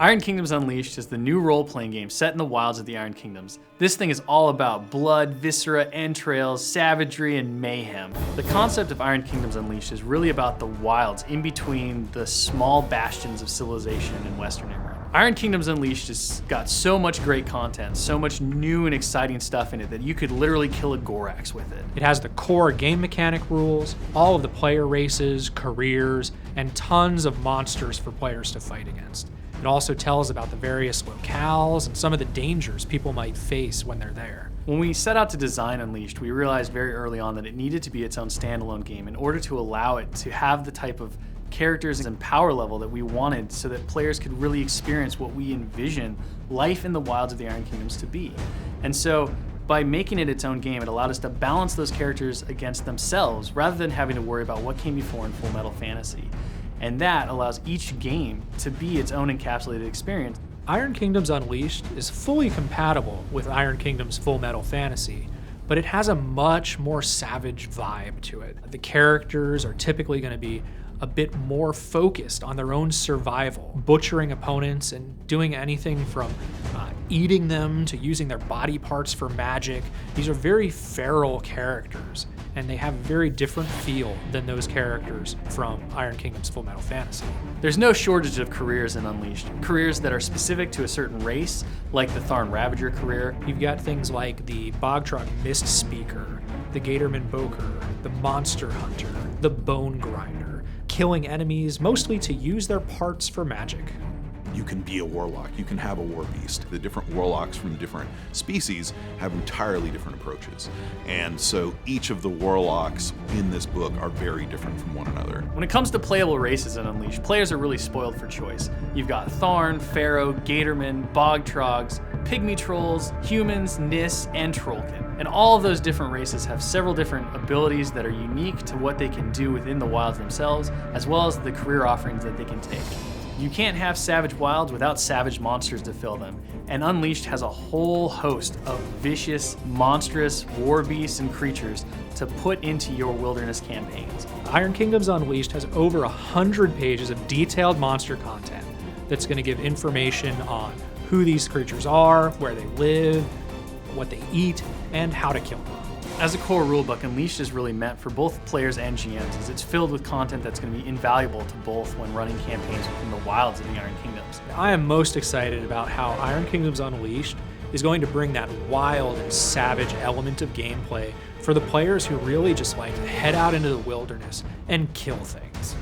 Iron Kingdoms Unleashed is the new role-playing game set in the wilds of the Iron Kingdoms. This thing is all about blood, viscera, entrails, savagery, and mayhem. The concept of Iron Kingdoms Unleashed is really about the wilds in between the small bastions of civilization in Western Emerald. Iron Kingdoms Unleashed has got so much great content, so much new and exciting stuff in it that you could literally kill a Gorax with it. It has the core game mechanic rules, all of the player races, careers, and tons of monsters for players to fight against. It also tells about the various locales and some of the dangers people might face when they're there. When we set out to design Unleashed, we realized very early on that it needed to be its own standalone game in order to allow it to have the type of characters and power level that we wanted so that players could really experience what we envision life in the wilds of the Iron Kingdoms to be. And so by making it its own game, it allowed us to balance those characters against themselves rather than having to worry about what came before in Full Metal Fantasy. And that allows each game to be its own encapsulated experience. Iron Kingdoms Unleashed is fully compatible with Iron Kingdoms Full Metal Fantasy, but it has a much more savage vibe to it. The characters are typically going to be a bit more focused on their own survival, butchering opponents and doing anything from eating them to using their body parts for magic. These are very feral characters, and they have a very different feel than those characters from Iron Kingdoms Full Metal Fantasy. There's no shortage of careers in Unleashed. Careers that are specific to a certain race, like the Tharn Ravager career. You've got things like the Bogtrog Mist Speaker, the Gatorman Boker, the Monster Hunter, the Bone Grinder, killing enemies mostly to use their parts for magic. You can be a warlock, you can have a war beast. The different warlocks from different species have entirely different approaches. And so each of the warlocks in this book are very different from one another. When it comes to playable races in Unleashed, players are really spoiled for choice. You've got Tharn, Pharaoh, Gatorman, Bogtrogs, Pygmy Trolls, humans, Nis, and Trollkin. And all of those different races have several different abilities that are unique to what they can do within the wilds themselves, as well as the career offerings that they can take. You can't have savage wilds without savage monsters to fill them, and Unleashed has a whole host of vicious, monstrous war beasts and creatures to put into your wilderness campaigns. Iron Kingdoms Unleashed has over 100 pages of detailed monster content that's going to give information on who these creatures are, where they live, what they eat, and how to kill them. As a core rulebook, Unleashed is really meant for both players and GMs, as it's filled with content that's going to be invaluable to both when running campaigns within the wilds of the Iron Kingdoms. I am most excited about how Iron Kingdoms Unleashed is going to bring that wild and savage element of gameplay for the players who really just like to head out into the wilderness and kill things.